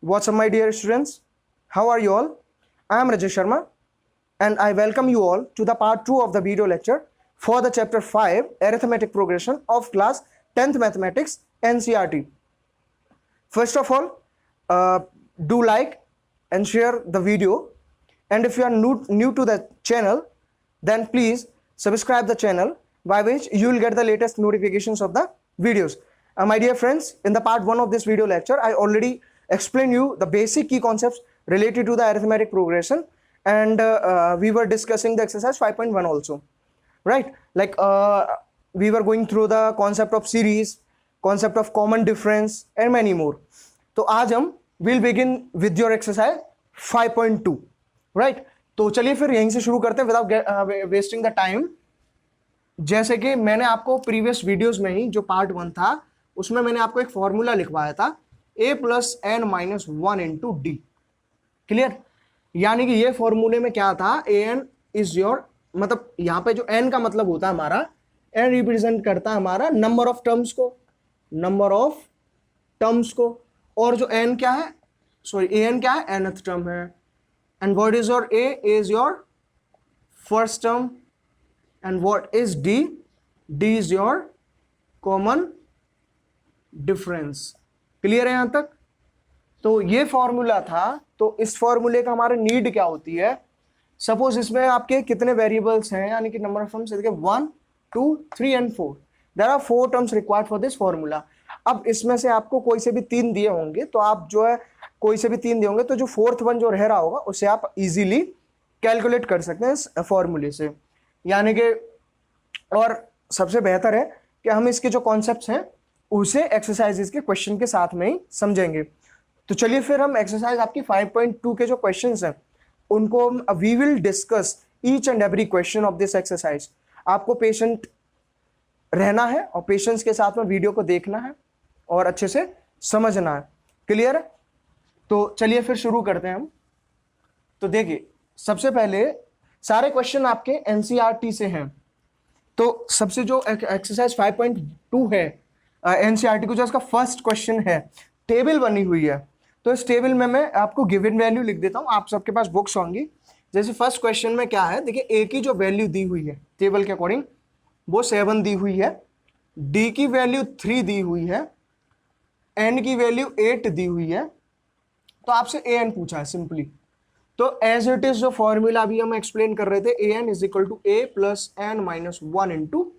What's up, my dear students? How are you all? I am Rajesh Sharma and I welcome you all to the part 2 of the video lecture for the chapter 5 arithmetic progression of class 10th mathematics NCERT. First of all, do like and share the video, and if you are new to the channel, then please subscribe the channel, by which you will get the latest notifications of the videos. My dear friends, in the part 1 of this video lecture, I already explained you the basic key concepts related to the arithmetic progression, and we were discussing the exercise 5.1 also, right? Like we were going through the concept of series, concept of common difference and many more. तो आज हम will begin with your exercise 5.2, right? तो चलिए फिर यहीं से शुरू करते हैं विदाउट वेस्टिंग द टाइम। जैसे कि मैंने आपको प्रीवियस वीडियोस में ही जो पार्ट 1 था उसमें मैंने आपको एक फॉर्मूला लिखवाया था a plus N minus 1 into d. Clear? यानी कि ये फॉर्मूले में क्या था, ए एन इज योर, मतलब यहाँ पे जो n का मतलब होता है हमारा, n रिप्रेजेंट करता है हमारा नंबर ऑफ टर्म्स को, नंबर ऑफ टर्म्स को, और जो n क्या है, सॉरी ए एन क्या है, nth टर्म है। And what is your a is your first term, and what is d, d is your common difference. Clear है यहां तक? तो ये फॉर्मूला था। तो इस फॉर्मूले का हमारा नीड क्या होती है, सपोज इसमें आपके कितने वेरिएबल्स हैं, यानी कि number of terms 1 2 3 and 4, there are 4 terms required for this formula. अब इसमें से आपको कोई से भी 3 दिए होंगे, तो आप जो है कोई से भी 3 दिए होंगे, तो जो फोर्थ वन जो रह रहा होगा उसे आप इजीली कैलकुलेट कर सकते हैं इस फॉर्मूले से। यानी कि और सबसे बेहतर है कि हम इसके जो कॉन्सेप्ट्स हैं उसे एक्सरसाइजेस के क्वेश्चन के साथ में ही समझेंगे। तो चलिए फिर हम एक्सरसाइज आपकी 5.2 के जो क्वेश्चंस हैं उनको we will discuss each and every question of this exercise. आपको पेशेंट रहना है और पेशेंस के साथ में वीडियो को देखना है और अच्छे से समझना है। क्लियर है? तो चलिए फिर शुरू करते हैं हम। तो देखिए, सबसे पहले सारे क्वेश्चन आपके एनसीईआरटी से हैं। तो सबसे जो एक्सरसाइज 5.2 है एनसीईआरटी को, जो इसका फर्स्ट क्वेश्चन है, टेबल बनी हुई है। तो इस टेबल में मैं आपको गिवन वैल्यू लिख देता हूं, आप सबके पास बुक्स होंगी। जैसे फर्स्ट क्वेश्चन में क्या है, देखिए ए की जो वैल्यू दी हुई है टेबल के अकॉर्डिंग वो 7 दी हुई है, डी की वैल्यू 3 दी हुई है, एन की वैल्यू 8 दी हुई है। तो आपसे ए एन पूछा है सिंपली। तो एज इट इज जो फॉर्मूला अभी हम एक्सप्लेन कर रहे थे, A N is equal to A plus N minus 1 into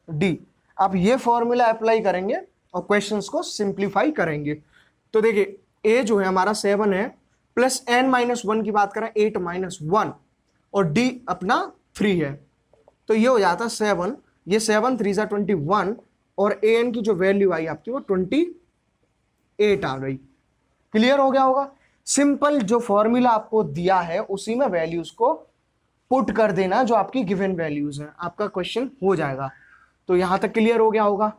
D. आप ये फॉर्मूला अप्लाई करेंगे और क्वेश्चंस को सिंप्लीफाई करेंगे। तो देखिए, ए जो है हमारा 7 है, प्लस एन माइनस 1 की बात करें 8 माइनस 1, और डी अपना 3 है। तो ये हो जाता 7, ये 7 3 21, और ए एन की जो वैल्यू आई आपकी वो 28 आ गई। क्लियर हो गया होगा? सिंपल जो फॉर्मूला आपको दिया है उसी में वैल्यूज को पुट कर देना जो आपकी गिवन वैल्यूज हैं, आपका क्वेश्चन हो जाएगा। तो यहां तक क्लियर हो गया होगा?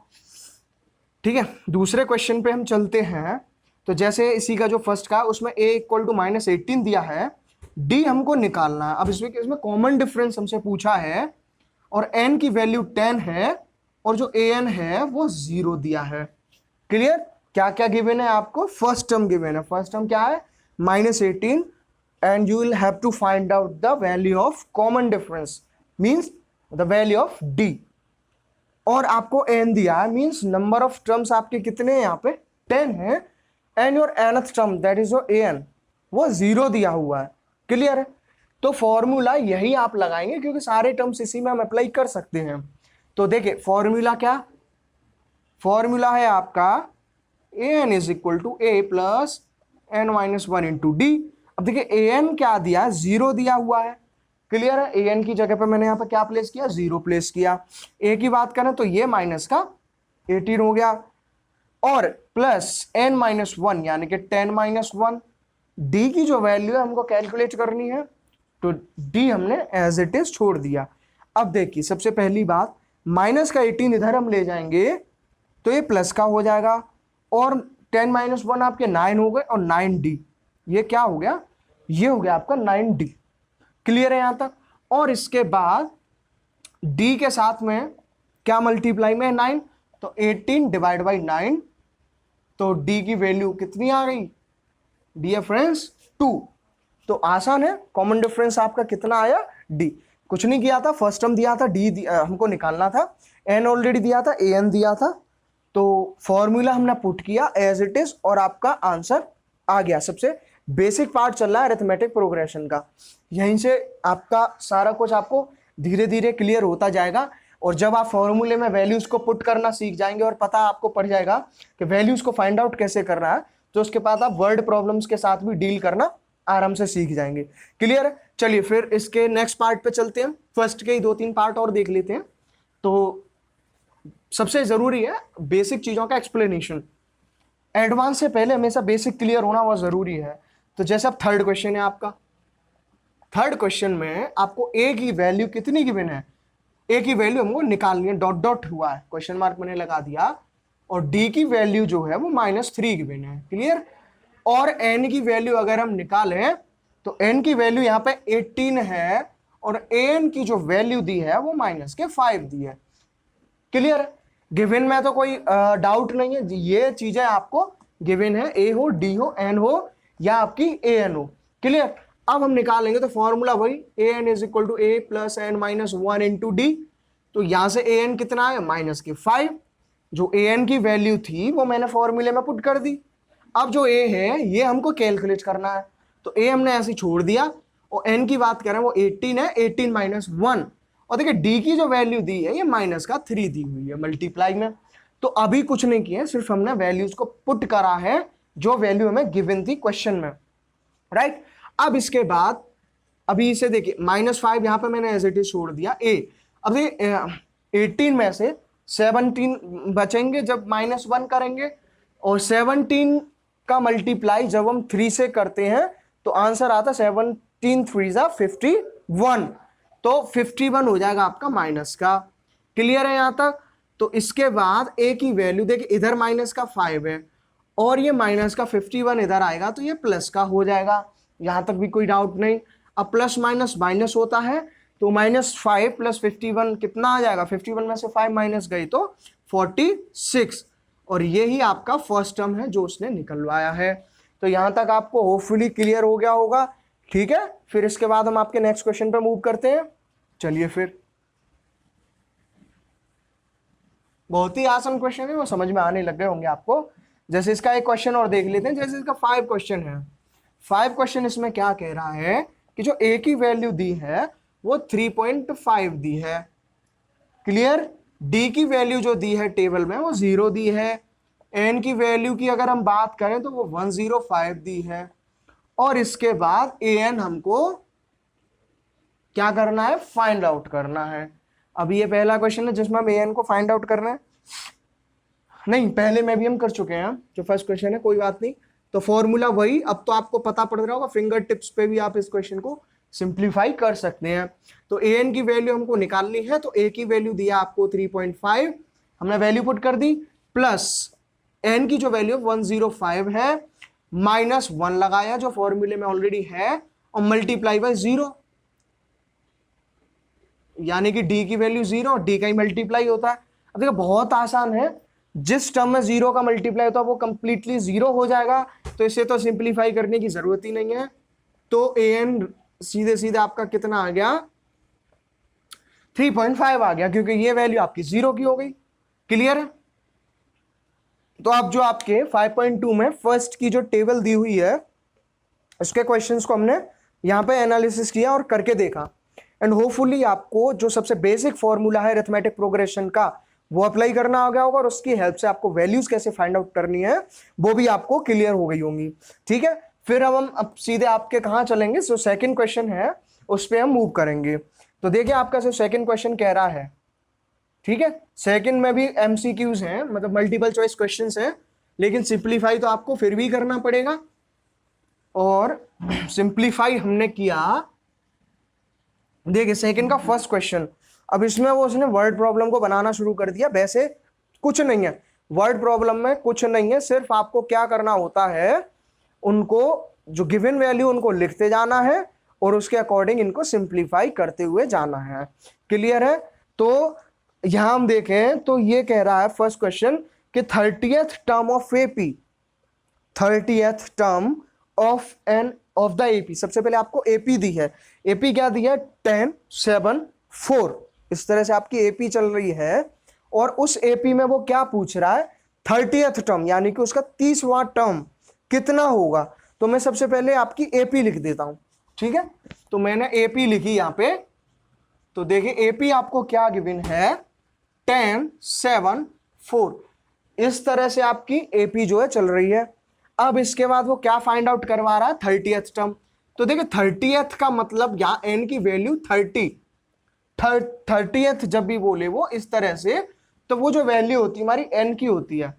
ठीक है, दूसरे क्वेश्चन पे हम चलते हैं। तो जैसे इसी का जो फर्स्ट का, उसमें a इक्वल टू -18 दिया है, d हमको निकालना है। अब इसमें कॉमन डिफरेंस हमसे पूछा है, और n की वैल्यू 10 है, और जो an है वो 0 दिया है। क्लियर? क्या क्या गिवन है आपको? फर्स्ट टर्म गिवन है। फर्स्ट टर्म क्या है? -18, and you will have to find out the value of common difference, means the value of d। और आपको n दिया है, मीन्स नंबर ऑफ टर्म्स आपके कितने हैं यहाँ पे? 10 है, and your nth term that is your an वो 0 दिया हुआ है। क्लियर है? तो फॉर्मूला यही आप लगाएंगे, क्योंकि सारे टर्म्स इसी में हम अप्लाई कर सकते हैं। तो देखिए फॉर्मूला क्या, फॉर्मूला है आपका an is equal to a plus N minus 1 into d. अब देखिए an क्या दिया? 0 दिया हुआ है। क्लियर है? an की जगह पे मैंने यहाँ पे क्या प्लेस किया? 0 प्लेस किया। a की बात करें तो ये माइनस का 18 हो गया, और प्लस n माइनस 1 यानी कि 10 माइनस 1। d की जो वैल्यू है हमको कैलकुलेट करनी है, तो d हमने एज इट इज छोड़ दिया। अब देखिए, सबसे पहली बात, माइनस का 18 इधर हम ले जाएंगे तो ये प्लस का हो जाएगा, और 10 माइनस 1 आपके 9 हो गए, और 9d, ये क्या हो गया? ये हो गया आपका 9d। क्लियर है यहां तक? और इसके बाद d के साथ में क्या मल्टीप्लाई में 9, तो 18 डिवाइड बाई 9, तो d की वैल्यू कितनी आ गई? डिफरेंस 2। तो आसान है, कॉमन डिफरेंस आपका कितना आया, डी। कुछ नहीं किया था, फर्स्ट टर्म दिया था डी, हमको निकालना था, एन ऑलरेडी दिया था, ए एन दिया था, तो फॉर्मूला हमने पुट किया एज इट इज और आपका आंसर आ गया। सबसे बेसिक पार्ट चल रहा है अरिथमेटिक प्रोग्रेशन का, यहीं से आपका सारा कुछ आपको धीरे धीरे क्लियर होता जाएगा। और जब आप फॉर्मूले में वैल्यूज को पुट करना सीख जाएंगे और पता आपको पड़ जाएगा कि वैल्यूज को फाइंड आउट कैसे करना है, तो उसके बाद आप वर्ड प्रॉब्लम्स के साथ भी डील करना आराम से सीख जाएंगे। क्लियर है? चलिए फिर इसके नेक्स्ट पार्ट पे चलते हैं। फर्स्ट के ही 2-3 पार्ट और देख लेते हैं। तो सबसे जरूरी है बेसिक चीजों का एक्सप्लेनेशन। एडवांस से पहले हमेशा बेसिक क्लियर होना बहुत जरूरी है। तो जैसे अब थर्ड क्वेश्चन है आपका, थर्ड क्वेश्चन में आपको ए की वैल्यू कितनी गिवन है, ए की वैल्यू हमको निकालनी है, डॉट डॉट हुआ है, क्वेश्चन मार्क मैंने लगा दिया, और डी की वैल्यू जो है वो -3 गिवन है। क्लियर? और एन की वैल्यू अगर हम निकालें तो एन की वैल्यू यहाँ पे 18 है और एन की जो वैल्यू दी है वो -5 दी है। क्लियर? गिवन में तो कोई डाउट नहीं है, ये चीजें आपको गिवन है, ए हो, डी हो, एन हो या आपकी ए एन हो। क्लियर? अब हम निकालेंगे तो फॉर्मूला वही, A N is equal to A plus N minus 1 into D. तो यहां से ए एन कितना है, -5। जो ए एन की वैल्यू थी वो मैंने फॉर्मूले में पुट कर दी। अब जो ए है ये हमको कैलकुलेट करना है, तो ए हमने ऐसे छोड़ दिया, और एन की बात करें वो 18 है, 18 - 1, और देखिए डी की जो वैल्यू दी है ये -3 दी हुई है मल्टीप्लाई में। तो अभी कुछ नहीं किया, सिर्फ हमने वैल्यूज को पुट करा है जो वैल्यू हमें गिवन थी क्वेश्चन में, राइट? अब इसके बाद अभी इसे देखिए, -5 यहां पे मैंने एज इट इज छोड़ दिया ए। अब ये 18 में से 17 बचेंगे जब -1 करेंगे, और 17 का मल्टीप्लाई जब हम 3 से करते हैं तो आंसर आता 17 3 = 51। तो 51 हो जाएगा आपका माइनस का। क्लियर है यहां तक? तो इसके बाद ए की वैल्यू देखिए, इधर -5 है और ये -51 इधर आएगा तो ये प्लस का हो जाएगा, यहां तक भी कोई डाउट नहीं। अब प्लस माइनस माइनस होता है, तो -5 + 51 कितना आ जाएगा, 51 में से 5 माइनस गई तो 46, और यही आपका फर्स्ट टर्म है जो उसने निकलवाया है। तो यहां तक आपको होपफुली क्लियर हो गया होगा। ठीक है, फिर इसके बाद हम आपके नेक्स्ट क्वेश्चन पे मूव करते हैं। चलिए फिर, बहुत ही आसान क्वेश्चन है, वो समझ में आने लग गए होंगे आपको। जैसे इसका एक क्वेश्चन और देख लेते हैं, जैसे इसका 5 क्वेश्चन है। 5 क्वेश्चन इसमें क्या कह रहा है कि जो ए की वैल्यू दी है वो 3.5 दी है। क्लियर? डी की वैल्यू जो दी है टेबल में वो 0 दी है। एन की वैल्यू की अगर हम बात करें तो वो 105 दी है। और इसके बाद ए एन हमको क्या करना है, फाइंड आउट करना है। अब ये पहला क्वेश्चन है जिसमें हम ए एन को फाइंड आउट करना है। नहीं, पहले में भी हम कर चुके हैं जो फर्स्ट क्वेश्चन है, कोई बात नहीं। तो फॉर्मूला वही, अब तो आपको पता पड़ रहा होगा, फिंगर टिप्स पे भी आप इस क्वेश्चन को सिंप्लीफाई कर सकते हैं। तो ए एन की वैल्यू हमको निकालनी है, तो ए की वैल्यू दिया आपको 3.5, हमने वैल्यू पुट कर दी, प्लस एन की जो वैल्यू 105 है, -1 लगाया जो फॉर्मूले में ऑलरेडी है, और मल्टीप्लाई बाय 0, यानी कि डी की वैल्यू 0, डी का ही मल्टीप्लाई होता है। अब देखो बहुत आसान है, जिस टर्म में 0 का मल्टीप्लाई होता है वो कंप्लीटली 0 हो जाएगा, तो इसे तो सिंप्लीफाई करने की जरूरत ही नहीं है। तो ए एन सीधे सीधे आपका कितना आ गया, 3.5 आ गया, क्योंकि ये वैल्यू आपकी 0 की हो गई। क्लियर है? तो अब जो आपके 5.2 में फर्स्ट की जो टेबल दी हुई है उसके क्वेश्चंस को हमने यहां पे एनालिसिस किया और करके देखा, एंड होपफुली आपको जो सबसे बेसिक फॉर्मूला है अरिथमेटिक प्रोग्रेशन का वो अप्लाई करना आ गया होगा, और उसकी हेल्प से आपको वैल्यूज कैसे फाइंड आउट करनी है वो भी आपको क्लियर हो गई होंगी। ठीक है, फिर अब सीधे आपके कहां चलेंगे, जो सेकंड क्वेश्चन है उस पर हम मूव करेंगे। तो देखिए आपका जो सेकंड क्वेश्चन कह रहा है, ठीक है, सेकंड में भी एमसीक्यूज हैं, मतलब मल्टीपल चॉइस क्वेश्चंस हैं, लेकिन सिंप्लीफाई तो आपको फिर भी करना पड़ेगा। और सिंप्लीफाई हमने किया, देखिए सेकंड का फर्स्ट क्वेश्चन, अब इसमें वो उसने वर्ड प्रॉब्लम को बनाना शुरू कर दिया। वैसे कुछ नहीं है वर्ड प्रॉब्लम में, कुछ नहीं है, सिर्फ आपको क्या करना होता है, उनको जो गिवन वैल्यू उनको लिखते जाना है और उसके अकॉर्डिंग इनको सिंप्लीफाई करते हुए जाना है। क्लियर है? तो यहां हम देखें तो ये कह रहा है फर्स्ट क्वेश्चन कि 30th term of AP, 30th term of n of the AP, सबसे पहले आपको एपी दी है, एपी क्या दी है 10 7 4, इस तरह से आपकी एपी चल रही है। और उस एपी में वो क्या पूछ रहा है 30th टर्म, यानी कि उसका 30वां टर्म कितना होगा। तो मैं सबसे पहले आपकी एपी लिख देता हूं, ठीक है। तो मैंने एपी लिखी यहां पे, तो देखिए एपी आपको क्या गिवन है 10 7 4, इस तरह से आपकी एपी जो है चल रही है। अब इसके बाद वो क्या फाइंड आउट करवा रहा है 30th टर्म। तो देखिए 30th का मतलब यहां एन की वैल्यू 30th जब भी बोले वो इस तरह से, तो वो जो वैल्यू होती है हमारी एन की होती है,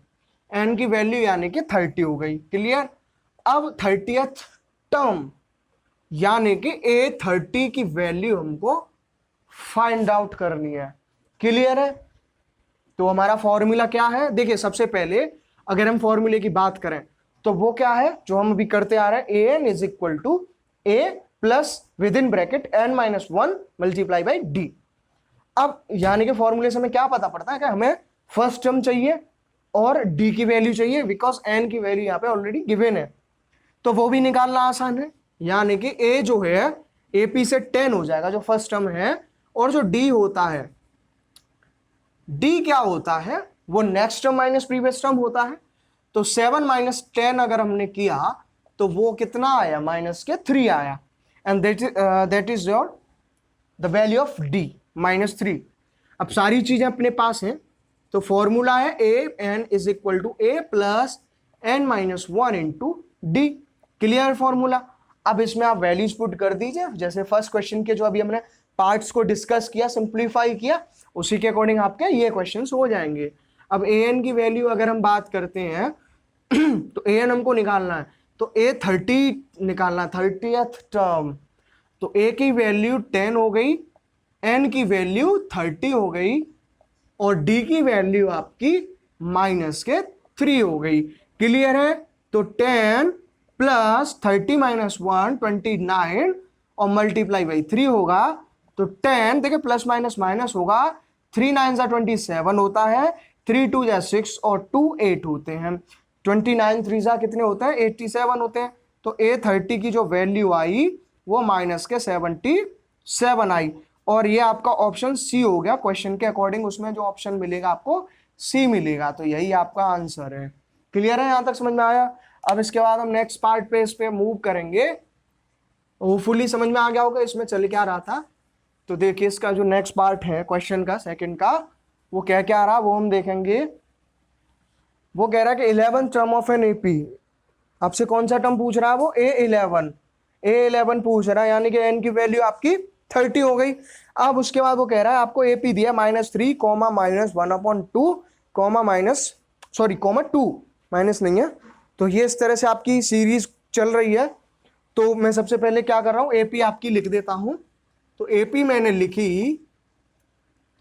एन की वैल्यू यानी कि 30 हो गई, क्लियर। अब 30th टर्म यानी कि A30 की वैल्यू हमको फाइंड आउट करनी है, क्लियर है। तो हमारा फॉर्मूला क्या है, देखिए सबसे पहले अगर हम फॉर्मूले की बात करें तो वो क्या है जो हम अभी करते आ रहे हैं, an is equal to a plus with in bracket n-1 multiply by d। अब यानी कि फॉर्मूले से हमें क्या पता पड़ता है कि हमें फर्स्ट टर्म चाहिए और d की वैल्यू चाहिए, बिकॉज n की वैल्यू यहाँ पे ऑलरेडी गिवन है, तो वो भी निकालना आसान है। यानी कि a जो है ap से 10 हो जाएगा जो फर्स्ट टर्म है, और जो d होता है, d क्या होता है वो next term minus previous term होता है। तो 7 माइनस 10 अगर हमने किया तो वो कितना आया -3 आया, and that is your the value of d -3। अब सारी चीजें अपने पास हैं, तो फॉर्मूला है an is equal to a plus n-1 into d, clear formula. अब इसमें आप वैल्यूज पुट कर दीजिए, जैसे फर्स्ट क्वेश्चन के जो अभी हमने पार्ट्स को डिस्कस किया, सिंप्लीफाई किया, उसी के अकॉर्डिंग आपके ये क्वेश्चंस हो जाएंगे। अब an की वैल्यू अगर हम बात करते हैं तो an हमको निकालना है, तो A30 निकालना है 30th टर्म, तो a की वैल्यू 10 हो गई, n की वैल्यू 30 हो गई, और d की वैल्यू आपकी -3 हो गई, क्लियर है। तो 10 प्लस 30 माइनस 1 29 और मल्टीप्लाई बाई 3 होगा, तो 10 देखिए प्लस माइनस माइनस होगा, 3 9 27 होता है, 3 2 6 और 2 8 होते हैं, 29 3 कितने होते हैं 87 होते हैं। तो A30 की जो वैल्यू आई वो -77 आई, और ये आपका ऑप्शन सी हो गया, क्वेश्चन के अकॉर्डिंग उसमें जो ऑप्शन मिलेगा आपको सी मिलेगा, तो यही आपका आंसर है, क्लियर है, यहां तक समझ में आया। अब इसके बाद हम नेक्स्ट पार्ट पे इस पे मूव करेंगे, होपफुली समझ में आ गया होगा इसमें चल क्या रहा था। तो देखिए इसका जो नेक्स्ट पार्ट है क्वेश्चन का सेकंड का, वो क्या क्या रहा वो हम देखेंगे। वो कह रहा है कि 11th term of an AP, आपसे कौन सा टर्म पूछ रहा है वो A11 पूछ रहा है, यानी कि एन की वैल्यू आपकी 30 हो गई। अब उसके बाद वो कह रहा है आपको एपी दिया -3 -1/2 2 माइनस नहीं है, तो ये इस तरह से आपकी सीरीज चल रही है। तो मैं सबसे पहले क्या कर रहा हूं एपी आपकी लिख देता हूं, तो एपी मैंने लिखी,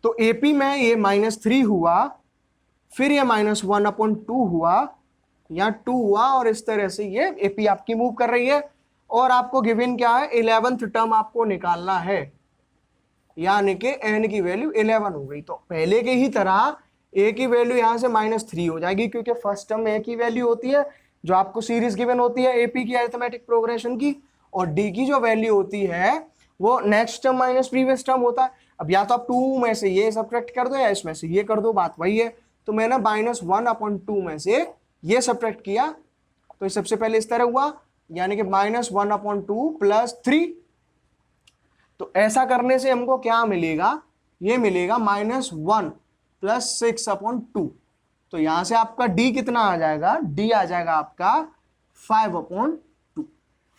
तो एपी में ये -3 हुआ, फिर ये -1/2 हुआ, या 2 हुआ, और इस तरह से ये एपी आपकी मूव कर रही है। और आपको गिवन क्या है 11th टर्म आपको निकालना है, यानी कि n की वैल्यू 11 हो गई। तो पहले के ही तरह a की वैल्यू यहां से -3 हो जाएगी, क्योंकि फर्स्ट टर्म a की वैल्यू होती है जो आपको सीरीज गिवन होती है एपी की अरिथमेटिक प्रोग्रेशन की, और d की जो वैल्यू होती है वो next term minus previous term होता है। अब या तो आप 2 में से ये सब्ट्रैक्ट कर दो या इसमें से ये कर दो, बात वही है। तो मैंने -1/2 में से ये सब्ट्रैक्ट किया, तो ये सबसे पहले इस तरह हुआ, यानी कि -1/2 प्लस 3। तो ऐसा करने से हमको क्या मिलेगा, ये मिलेगा -1 प्लस 6/2। तो यहां से आपका d कितना आ जाएगा, d आ जाएगा आपका 5/2।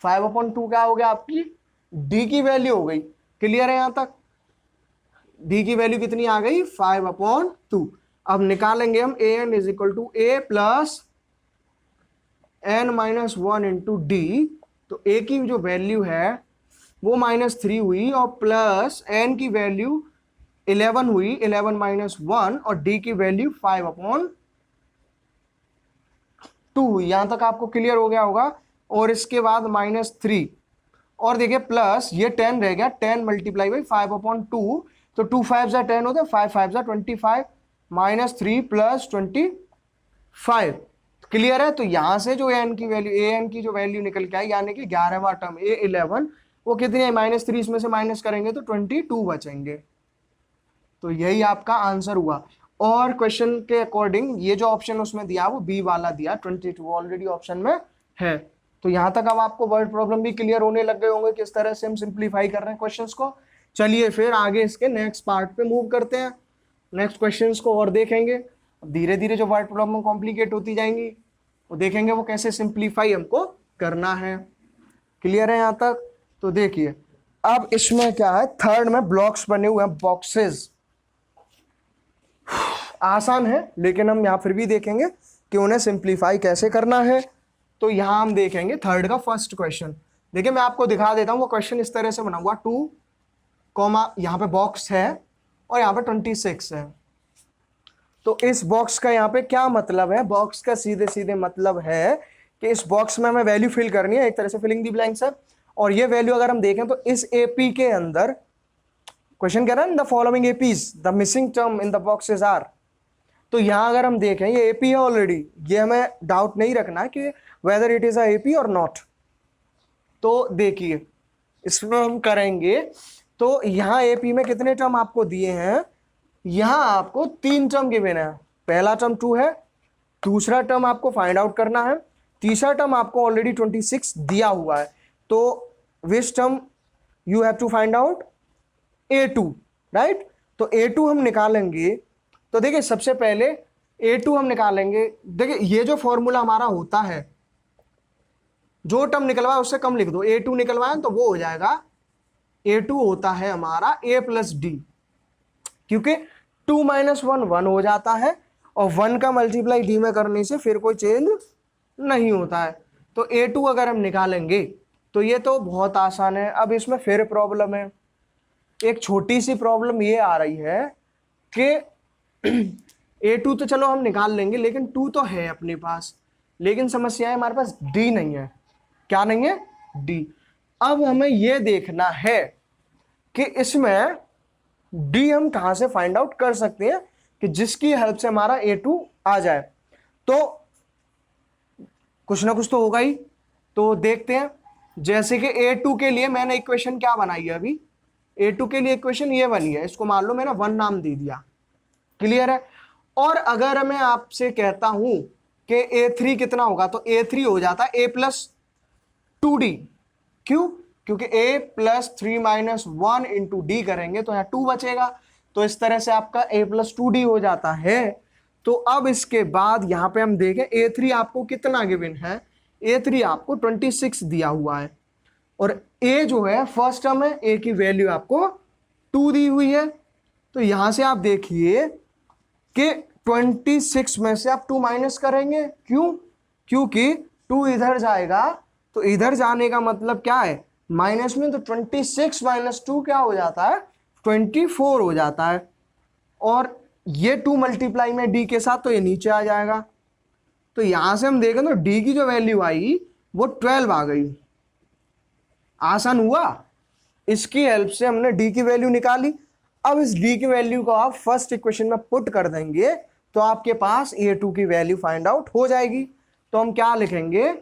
5/2 क्या हो गया आपकी d की वैल्यू हो गई, क्लियर है यहां तक। d की वैल्यू कितनी आ गई 5/2। अब निकालेंगे हम an is equal to a plus n-1 into D. तो a की जो वैल्यू है वो -3 हुई, और प्लस n की वैल्यू 11 हुई, 11 -1, और d की वैल्यू 5/2 हुई। यहां तक आपको क्लियर हो गया होगा। और इसके बाद -3, और देखिए प्लस ये 10 रह गया, 10 मल्टीप्लाई बाई 5/2, तो 2 5 10 होते, 5 5 25, -3 प्लस 25, क्लियर है? तो यहां से जो एन की वैल्यू, ए एन की जो वैल्यू निकल के आई, यानी कि 11वां टर्म A11, वो कितनी है, -3, इसमें से माइनस करेंगे तो 22 बचेंगे। तो यही आपका आंसर हुआ। और क्वेश्चन के अकॉर्डिंग ये जो ऑप्शन उसमें दिया वो बी वाला दिया, 22 ऑलरेडी ऑप्शन में है। तो यहां तक अब आपको वर्ड प्रॉब्लम भी क्लियर होने लग गए होंगे किस तरह से हम सिंप्लीफाई कर रहे हैं क्वेश्चंस को। चलिए फिर आगे इसके नेक्स्ट पार्ट पे मूव करते हैं, नेक्स्ट क्वेश्चंस को और देखेंगे। धीरे धीरे जो वर्ड प्रॉब्लम कॉम्प्लिकेट होती जाएंगी वो देखेंगे वो कैसे सिंप्लीफाई हमको करना है। क्लियर है यहाँ तक? तो देखिए अब इसमें क्या है, थर्ड में ब्लॉक्स बने हुए हैं, बॉक्सेस। आसान है लेकिन हम यहाँ फिर भी देखेंगे कि उन्हें सिंप्लीफाई कैसे करना है। तो यहाँ हम देखेंगे थर्ड का फर्स्ट क्वेश्चन। देखिए मैं आपको दिखा देता हूँ, वो क्वेश्चन इस तरह से बना हुआ, 2 कॉमा यहाँ पे बॉक्स है और यहाँ पे 26 है। तो इस बॉक्स का यहाँ पे क्या मतलब है, बॉक्स का सीधे सीधे मतलब है कि इस बॉक्स में हमें वैल्यू फिल करनी है, एक तरह से फिलिंग दी ब्लैंक्स है। और ये वैल्यू अगर हम देखें तो इस एपी के अंदर क्वेश्चन कह रहा है the following APs the missing term in the boxes are. तो यहां अगर हम देखें ये एपी है ऑलरेडी, ये हमें डाउट नहीं रखना है कि whether it is a AP और नॉट। तो देखिए इसमें हम करेंगे, तो यहां एपी में कितने टर्म आपको दिए हैं, यहां आपको 3 टर्म गिवन है। पहला टर्म 2 है, दूसरा टर्म आपको फाइंड आउट करना है, तीसरा टर्म आपको ऑलरेडी 26 दिया हुआ है। तो which term you have to find out, A2, right. तो A2 हम निकालेंगे, तो देखिए सबसे पहले A2 हम निकालेंगे। देखिए ये जो फॉर्मूला हमारा होता है, जो टर्म निकलवाए उससे कम लिख दो, A2 निकलवाए तो वो हो जाएगा, A2 होता है हमारा A प्लस डी, क्योंकि 2 - 1 1 हो जाता है और 1 का मल्टीप्लाई डी में करने से फिर कोई चेंज नहीं होता है। तो A2 अगर हम निकालेंगे तो ये तो बहुत आसान है। अब इसमें फिर प्रॉब्लम है, एक छोटी सी प्रॉब्लम ये आ रही है कि A2 तो चलो हम निकाल लेंगे, लेकिन 2 तो है अपने पास, लेकिन समस्या है हमारे पास D नहीं है। क्या नहीं है? D। अब हमें यह देखना है कि इसमें D हम कहां से फाइंड आउट कर सकते हैं कि जिसकी हेल्प से हमारा A2 आ जाए। तो कुछ ना कुछ तो होगा ही, तो देखते हैं। जैसे कि A2 के लिए मैंने इक्वेशन क्या बनाई है, अभी A2 के लिए इक्वेशन ये बनी है, इसको मान लो मैंने 1 नाम दे दिया। क्लियर है? और अगर मैं आपसे कहता हूं कि A3 कितना होगा, तो A3 हो जाता है A प्लस 2D। क्यों? क्योंकि A प्लस 3 - 1 इंटू डी करेंगे तो यहाँ 2 बचेगा। तो इस तरह से आपका A प्लस 2D हो जाता है। तो अब इसके बाद यहां पे हम देखें A3 आपको कितना गिवन है, A3 आपको 26 दिया हुआ है, और A जो है फर्स्ट टर्म है, A की वैल्यू आपको 2 दी हुई है। तो यहां से आप देखिए कि 26 में से आप 2 माइनस करेंगे। क्यों? क्योंकि 2 इधर जाएगा, तो इधर जाने का मतलब क्या है, माइनस में। तो 26 - 2 क्या हो जाता है, 24 हो जाता है। और ये 2 मल्टीप्लाई में D के साथ, तो ये नीचे आ जाएगा। तो यहां से हम देखें तो D की जो वैल्यू आई वो 12 आ गई। आसान हुआ, इसकी हेल्प से हमने D की वैल्यू निकाली। अब इस D की वैल्यू को आप फर्स्ट इक्वेशन में पुट कर देंगे तो आपके पास A2 की वैल्यू फाइंड आउट हो जाएगी। तो हम क्या लिखेंगे,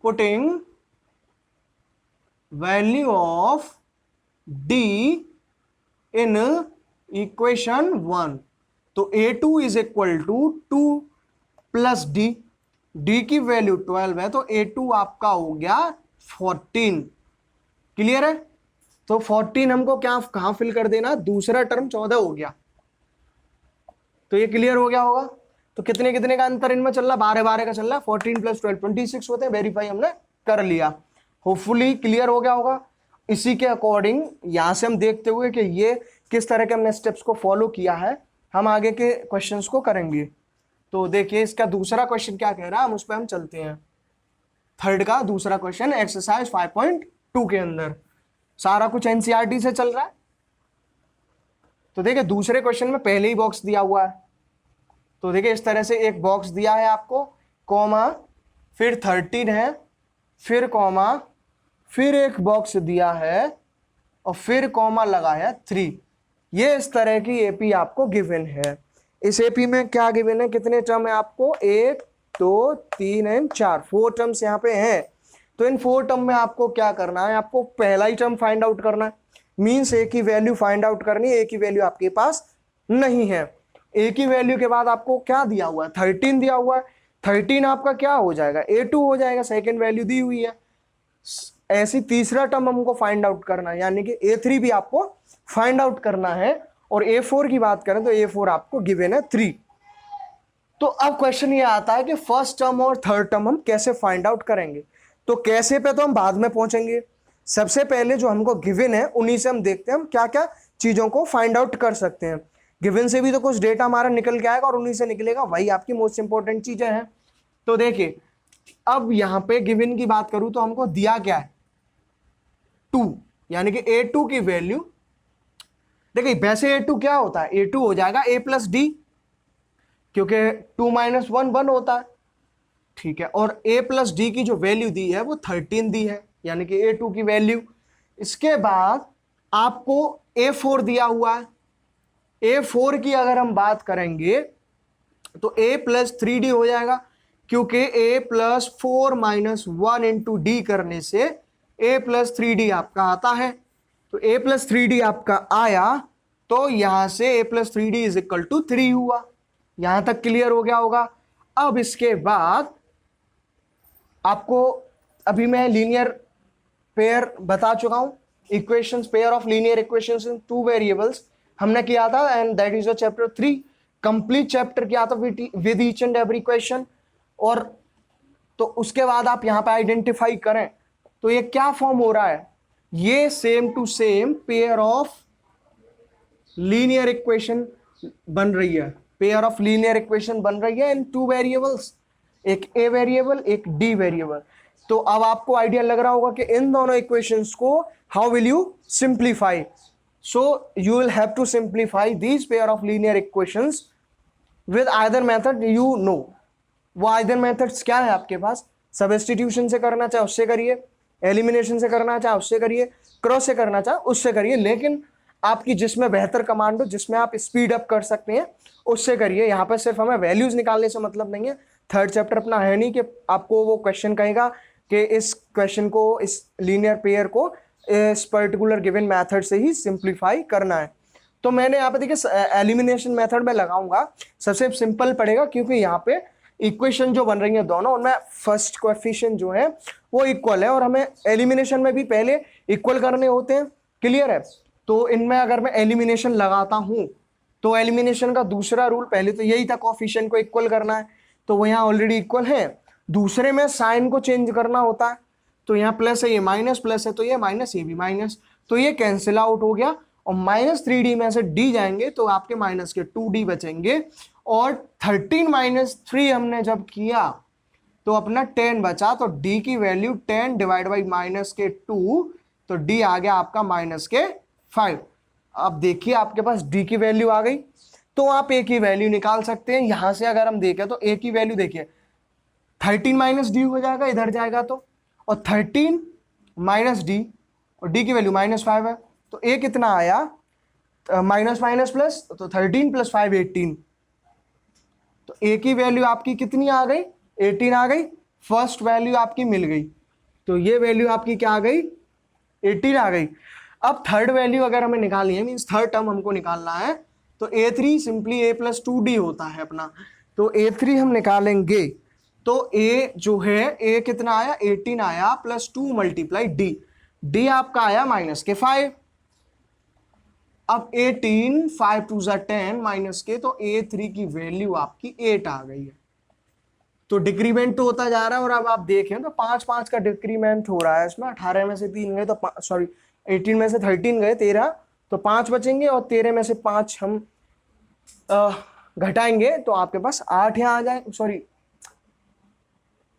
putting value of D in equation 1। तो A2 is equal to 2 plus D की वैल्यू 12 है, तो A2 आपका हो गया 14। क्लियर है? तो 14 हमको क्या कहां फिल कर देना, दूसरा टर्म 14 हो गया। तो ये क्लियर हो गया होगा। तो कितने कितने का अंतर इनमें चल रहा, 12 12 का चल रहा है, 14 + 12 26 होते हैं। वेरीफाई हमने कर लिया, होपफुली क्लियर हो गया होगा। इसी के अकॉर्डिंग यहां से हम देखते हुए कि ये किस तरह के हमने स्टेप्स को फॉलो किया है, हम आगे के क्वेश्चंस को करेंगे। तो देखिए इसका दूसरा क्वेश्चन क्या कह रहा है, हम उस पर हम चलते हैं। थर्ड का दूसरा क्वेश्चन एक्सरसाइज 5.2 के अंदर सारा कुछ एनसीईआरटी से चल रहा है। तो देखिए दूसरे क्वेश्चन में पहले ही बॉक्स दिया हुआ है। तो देखिए इस तरह से एक बॉक्स दिया है आपको, कॉमा, फिर 13 है, फिर कॉमा, फिर एक बॉक्स दिया है और फिर कॉमा लगा है 3। ये इस तरह की एपी आपको गिवन है। इस एपी में क्या गिवन है, कितने टर्म है आपको, 1 तो 3 एंड 4, 4 टर्म्स यहाँ पे हैं। तो इन 4 टर्म में आपको क्या करना है, आपको पहला ही टर्म फाइंड आउट करना है, मीन्स एक ही वैल्यू फाइंड आउट करनी है, एक ही वैल्यू आपके पास नहीं है। एक ही वैल्यू के बाद आपको क्या दिया हुआ है, 13 दिया हुआ है, 13 आपका क्या हो जाएगा, A2 हो जाएगा, सेकेंड वैल्यू दी हुई है। ऐसी तीसरा टर्म हमको फाइंड आउट करना है, यानी कि A3 भी आपको फाइंड आउट करना है। और A4 की बात करें तो A4 आपको गिवन है 3। तो अब क्वेश्चन ये आता है कि फर्स्ट टर्म और थर्ड टर्म हम कैसे फाइंड आउट करेंगे। तो कैसे पे तो हम बाद में पहुंचेंगे, सबसे पहले जो हमको गिवन है उन्हीं से हम देखते हैं हम क्या क्या चीजों को फाइंड आउट कर सकते हैं। गिवन से भी तो कुछ डेटा हमारा निकल के आएगा और उन्हीं से निकलेगा, वही आपकी मोस्ट इंपॉर्टेंट चीजें हैं। तो देखिए अब यहां पे गिवन की बात करूं तो हमको दिया क्या है 2, यानी कि A2 की वैल्यू, देखिए वैसे A2 क्या होता है, A2 हो जाएगा A प्लस डी, क्योंकि 2 माइनस 1 1 होता है, ठीक है। और A प्लस डी की जो वैल्यू दी है वो 13 दी है, यानी कि A2 की वैल्यू। इसके बाद आपको A4 दिया हुआ है, A4 की अगर हम बात करेंगे तो A प्लस 3D हो जाएगा, क्योंकि A plus 4 minus 1 into D करने से A प्लस 3D आपका आता है। तो A प्लस 3D आपका आया, तो यहां से A plus 3D is equal to 3 हुआ। यहां तक क्लियर हो गया होगा। अब इसके बाद आपको अभी मैं लीनियर पेयर बता चुका हूं, equations, pair of linear equations in 2 variables हमने किया था, and that is a chapter 3, complete chapter किया था with each and every question. और तो उसके बाद आप यहां पे आइडेंटिफाई करें तो ये क्या फॉर्म हो रहा है, ये same to same pair of linear equation बन रही है, पेयर ऑफ लीनियर इक्वेशन बन रही है इन 2 वेरिएबल्स, एक A वेरिएबल एक D वेरिएबल। तो अब आपको आइडिया लग रहा होगा कि इन दोनों इक्वेशंस को how will you simplify. So you will have to simplify these pair of linear equations with either method you know. वो आइदर मेथड्स क्या है आपके पास, सब्स्टिट्यूशन से करना चाहे उससे करिए, एलिमिनेशन से करना चाहे उससे करिए, क्रॉस से करना चाहे उससे करिए, लेकिन आपकी जिसमें बेहतर कमांड हो, जिसमें आप स्पीड अप कर सकते हैं उससे करिए। यहाँ पर सिर्फ हमें वैल्यूज निकालने से मतलब नहीं है, थर्ड चैप्टर अपना है नहीं कि आपको वो क्वेश्चन कहेगा कि इस क्वेश्चन को, इस लीनियर पेयर को इस पर्टिकुलर गिवन मेथड से ही सिंप्लीफाई करना है। तो मैंने यहाँ पे देखिए एलिमिनेशन मेथड में लगाऊंगा, सबसे सिंपल पड़ेगा, क्योंकि यहाँ पे इक्वेशन जो बन रही है दोनों, उनमें फर्स्ट कोएफिशिएंट जो है वो इक्वल है, और हमें एलिमिनेशन में भी पहले इक्वल करने होते हैं, क्लियर है। तो इनमें अगर मैं एलिमिनेशन लगाता हूं तो एलिमिनेशन का दूसरा रूल पहले तो यही था, कोएफिशिएंट को इक्वल करना है, तो वो यहाँ ऑलरेडी इक्वल है। दूसरे में साइन को चेंज करना होता है, तो यहाँ प्लस है, ये माइनस, प्लस है तो ये माइनस, ये भी माइनस, तो ये कैंसिल आउट हो गया, और माइनस 3D में से D जाएंगे तो आपके माइनस के 2D बचेंगे। और 13 माइनस 3 हमने जब किया तो अपना 10 बचा, तो D की वैल्यू 10 डिवाइड बाई माइनस के 2, तो D आ गया आपका माइनस के 5। अब देखिए आपके पास D की वैल्यू आ गई, तो आप A की वैल्यू निकाल सकते हैं। यहां से अगर हम देखें तो A की वैल्यू देखिए 13 माइनस D हो जाएगा, इधर जाएगा तो, और 13 माइनस D, और D की वैल्यू माइनस 5 है, तो A कितना आया माइनस माइनस प्लस, तो 13 प्लस 5 18, तो A की वैल्यू आपकी कितनी आ गई, 18 आ गई, फर्स्ट वैल्यू आपकी मिल गई, तो ये वैल्यू आपकी क्या आ गई, 18 आ गई। अब थर्ड वैल्यू अगर हमें निकालनी है, मीन्स थर्ड टर्म हमको निकालना है, तो A3 simply A plus 2D होता है अपना, तो A3 हम निकालेंगे, तो A जो है, A कितना आया 18 आया, प्लस 2 मल्टीप्लाई D आपका आया माइनस के 5। अब 18 5 2 10 माइनस के, तो A3 की वैल्यू आपकी 8 आ गई है। तो डिक्रीमेंट तो होता जा रहा है, और अब आप देखें तो 5 का डिक्रीमेंट हो रहा है इसमें, 18 में से 3 गए तो सॉरी 18 में से 13 गए 13, तो 5 बचेंगे, और 13 में से 5 हम घटाएंगे तो आपके पास 8 यहाँ आ जाए, सॉरी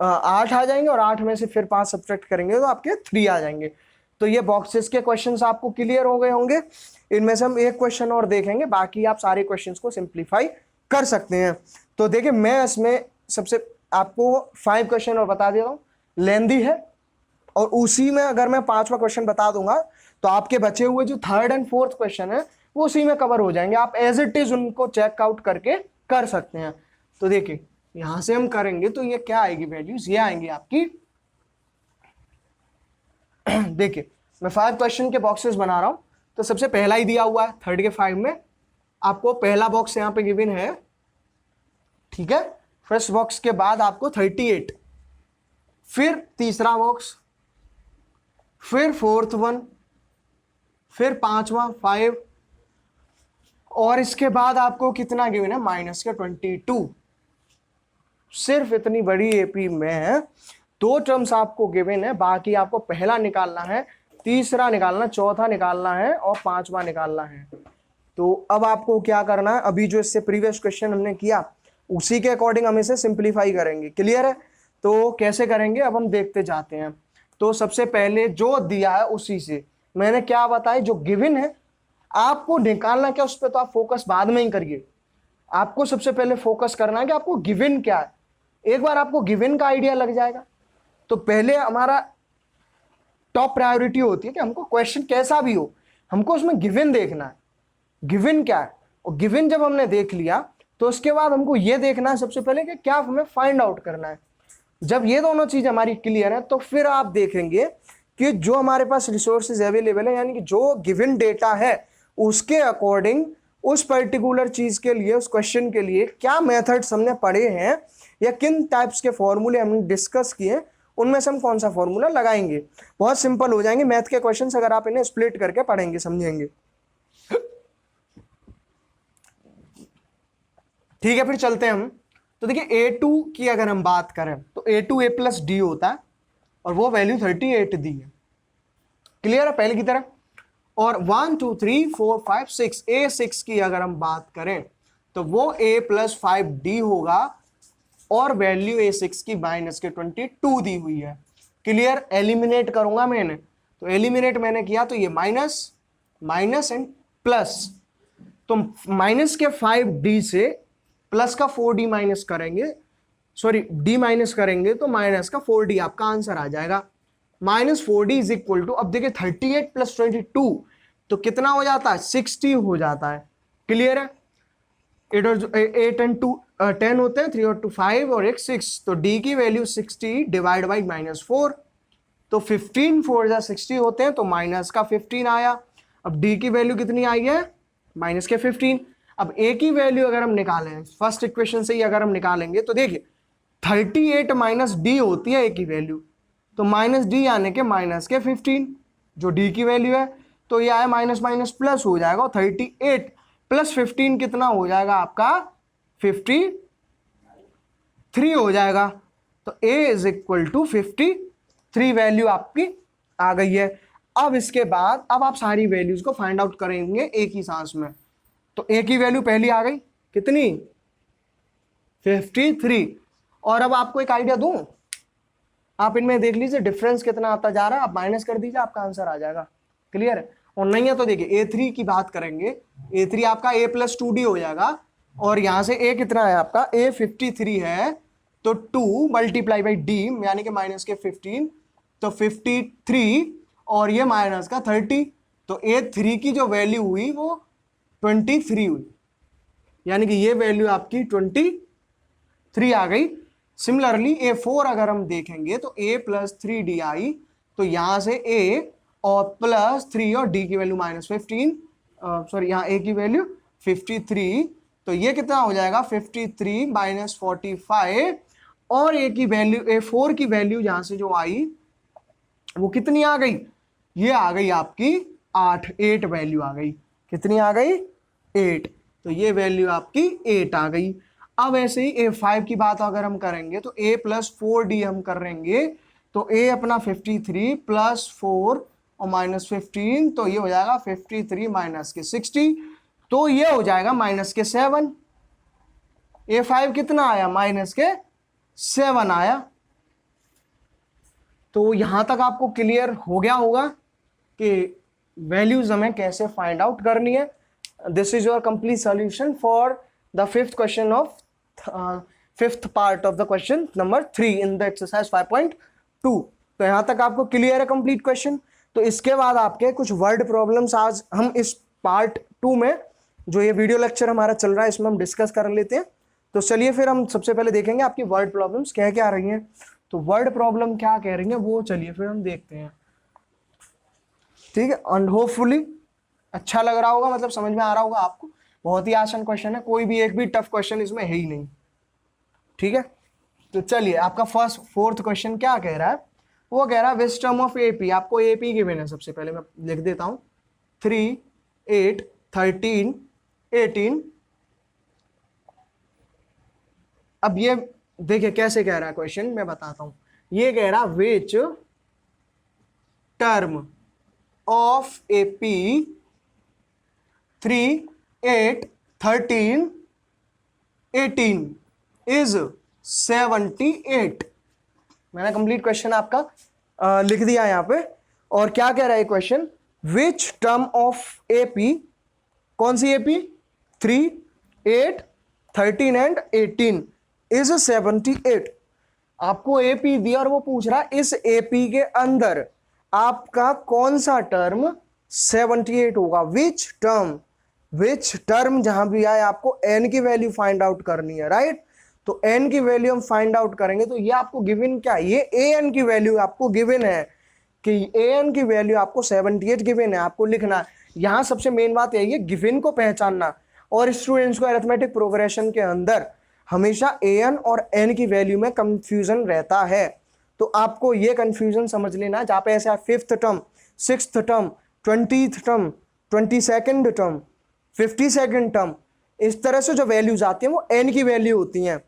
8 आ जाएंगे, और 8 में से फिर 5 सब्ट्रैक्ट करेंगे तो आपके 3 आ जाएंगे। तो ये बॉक्सेस के क्वेश्चंस आपको क्लियर हो गए होंगे। इनमें से हम एक क्वेश्चन और देखेंगे, बाकी आप सारे क्वेश्चंस को सिंप्लीफाई कर सकते हैं। तो देखिए मैं इसमें सबसे आपको 5 क्वेश्चन और बता देता हूँ, लेंदी है, और उसी में अगर मैं 5वां क्वेश्चन बता दूंगा तो आपके बचे हुए जो थर्ड एंड फोर्थ क्वेश्चन है वो उसी में कवर हो जाएंगे, आप एज इट इज उनको चेकआउट करके कर सकते हैं। तो देखिए यहां से हम करेंगे तो ये क्या आएगी वैल्यूज, ये आएंगी आपकी देखिए मैं 5 क्वेश्चन के बॉक्सेस बना रहा हूं, तो सबसे पहला ही दिया हुआ है 3rd के 5 में, आपको पहला बॉक्स यहां पे गिवन है, ठीक है। फर्स्ट बॉक्स के बाद आपको 38, फिर तीसरा बॉक्स, फिर 4th वन, फिर 5वां 5, और इसके बाद आपको कितना गिवन है माइनस के 22। सिर्फ इतनी बड़ी एपी में 2 टर्म्स आपको गिवन है, बाकी आपको पहला निकालना है, तीसरा निकालना, चौथा निकालना है और 5वां निकालना है। तो अब आपको क्या करना है, अभी जो इससे प्रीवियस क्वेश्चन हमने किया उसी के अकॉर्डिंग हम इसे सिंप्लीफाई करेंगे। क्लियर है? तो कैसे करेंगे अब हम देखते जाते हैं। तो सबसे पहले जो दिया है उसी से मैंने क्या बताया, जो गिवन है आपको निकालना क्या उस पर, तो आप फोकस बाद में ही करिए। आपको सबसे पहले फोकस करना है कि आपको गिवन क्या है। एक बार आपको गिवन का आइडिया लग जाएगा तो पहले हमारा टॉप प्रायोरिटी होती है कि हमको क्वेश्चन कैसा भी हो, हमको उसमें गिवन देखना है, गिवन क्या है। और गिवन जब हमने देख लिया तो उसके बाद हमको यह देखना है सबसे पहले कि क्या हमें फाइंड आउट करना है। जब ये दोनों चीज हमारी क्लियर है तो फिर आप देखेंगे कि जो हमारे पास रिसोर्सेज अवेलेबल है, यानी कि जो गिवन डेटा है उसके अकॉर्डिंग उस पर्टिकुलर चीज के लिए, उस क्वेश्चन के लिए क्या मेथड्स हमने पढ़े हैं या किन टाइप्स के फॉर्मूले हमने डिस्कस किए, उनमें से हम कौन सा फॉर्मूला लगाएंगे। बहुत सिंपल हो जाएंगे मैथ के क्वेश्चंस अगर आप इन्हें स्प्लिट करके पढ़ेंगे, समझेंगे। ठीक है, फिर चलते हैं हम। तो देखिए A2 की अगर हम बात करें तो A2 A प्लस डी होता है और वो वैल्यू 38 दी है। क्लियर है पहले की तरह। और 1 2 3 4 5 6 A6 की अगर हम बात करें तो वो A प्लस 5D होगा और वैल्यू A6 की माइनस के 22 दी हुई है। क्लियर? एलिमिनेट करूंगा मैंने, तो एलिमिनेट मैंने किया तो ये माइनस माइनस एंड प्लस, तो माइनस के 5D से प्लस का 4D माइनस करेंगे, सॉरी D माइनस करेंगे तो माइनस का 4D आपका आंसर आ जाएगा। Minus 4D is equal to, अब देखिए 38 प्लस 22 तो कितना हो जाता है 60 हो जाता है। क्लियर है? 8 एंड 2 10 होते हैं, 3 और 2 5 और 1 6, तो D की वैल्यू 60 डिवाइड बाई -4, तो 15 4 जा 60 होते हैं तो माइनस का 15 आया। अब D की वैल्यू कितनी आई है माइनस के 15। अब A की वैल्यू अगर हम निकालें फर्स्ट इक्वेशन से ही अगर हम निकालेंगे तो देखिए 38 माइनस D होती है A की वैल्यू, तो माइनस D आने के माइनस के 15 जो D की वैल्यू है, तो ये आया माइनस माइनस प्लस हो जाएगा, 38 प्लस 15 कितना हो जाएगा आपका 53 हो जाएगा। तो A is equal to 53 value आपकी आ गई है। अब इसके बाद अब आप सारी वैल्यूज को फाइंड आउट करेंगे एक ही सांस में। तो A की वैल्यू पहली आ गई कितनी 53। और अब आपको एक आइडिया दूं, आप इनमें देख लीजिए डिफरेंस कितना आता जा रहा है, आप माइनस कर दीजिए आपका आंसर आ जाएगा। क्लियर है? और नहीं है तो देखिए A3 की बात करेंगे, A3 आपका A प्लस 2D हो जाएगा और यहां से A कितना है आपका A 53 है, तो 2 मल्टीप्लाई बाई D यानी कि माइनस के 15, तो 53 और ये माइनस का 30, तो A3 की जो वैल्यू हुई वो 23 हुई, यानी कि ये वैल्यू आपकी 23 आ गई। सिमिलरली A4 अगर हम देखेंगे तो A प्लस 3D आई, तो यहां से A और प्लस 3 और D की वैल्यू माइनस 15, सॉरी यहाँ A की वैल्यू 53, तो ये कितना हो जाएगा 53 माइनस 45, और A की वैल्यू A4 की वैल्यू यहां से जो आई वो कितनी आ गई, ये आ गई आपकी 8 वैल्यू आ गई। कितनी आ गई 8, तो ये वैल्यू आपकी 8 आ गई। अब ऐसे ही A5 की बात अगर हम करेंगे तो A प्लस 4D हम करेंगे, तो A अपना 53 प्लस 4 और माइनस 15, तो ये हो जाएगा 53 माइनस के 60, तो ये हो जाएगा माइनस के 7। A5 कितना आया माइनस के 7 आया। तो यहां तक आपको क्लियर हो गया होगा कि वैल्यूज हमें कैसे फाइंड आउट करनी है। This is your complete solution for the fifth question of fifth part of the question number 3 in the exercise 5.2। तो यहां तक आपको क्लियर है कंप्लीट क्वेश्चन। तो इसके बाद आपके कुछ वर्ड प्रॉब्लम्स आज हम इस पार्ट 2 में, जो ये वीडियो लेक्चर हमारा चल रहा है इसमें हम डिस्कस कर लेते हैं। तो चलिए फिर हम सबसे पहले देखेंगे आपकी वर्ड प्रॉब्लम्स क्या क्या आ रही हैं। तो वर्ड प्रॉब्लम क्या कह रही हैं वो चलिए फिर हम देखते हैं, ठीक है। एंड होपफुली अच्छा लग रहा होगा, मतलब समझ में आ रहा होगा आपको। बहुत ही आसान क्वेश्चन है, कोई भी एक भी टफ क्वेश्चन इसमें है ही नहीं, ठीक है। तो चलिए आपका फर्स्ट फोर्थ क्वेश्चन क्या कह रहा है, वो कह रहा है विच टर्म ऑफ एपी, आपको एपी गिवन है। सबसे पहले मैं लिख देता हूं 3, 8, 13, 18। अब ये देखिए कैसे कह रहा है क्वेश्चन, मैं बताता हूं। ये कह रहा which term of AP 3, 8, 13, 18 is 78। मैंने कंप्लीट क्वेश्चन आपका लिख दिया यहां पे। और क्या कह रहा है question, which term of AP, कौन सी एपी, 3, 8, 13 एंड 18 इज 78। आपको एपी दिया और वो पूछ रहा इस एपी के अंदर आपका कौन सा टर्म 78 होगा। विच टर्म जहां भी आए आपको एन की वैल्यू फाइंड आउट करनी है, राइट। तो एन की वैल्यू हम फाइंड आउट करेंगे। तो ये आपको गिवन क्या, ये ए एन की वैल्यू आपको गिवन है कि ए एन की वैल्यू आपको 78 गिवन है, आपको लिखना है। यहां सबसे मेन बात यही है गिवन को पहचानना। और स्टूडेंट्स को अरिथमेटिक प्रोग्रेशन के अंदर हमेशा ए एन और एन की वैल्यू में कंफ्यूजन रहता है। तो आपको ये कंफ्यूजन समझ लेना, जहां पे ऐसा fifth term, sixth term, 20th term, 22nd term, 52nd term, इस तरह से जो वैल्यूज आती हैं वो एन की वैल्यू होती हैं।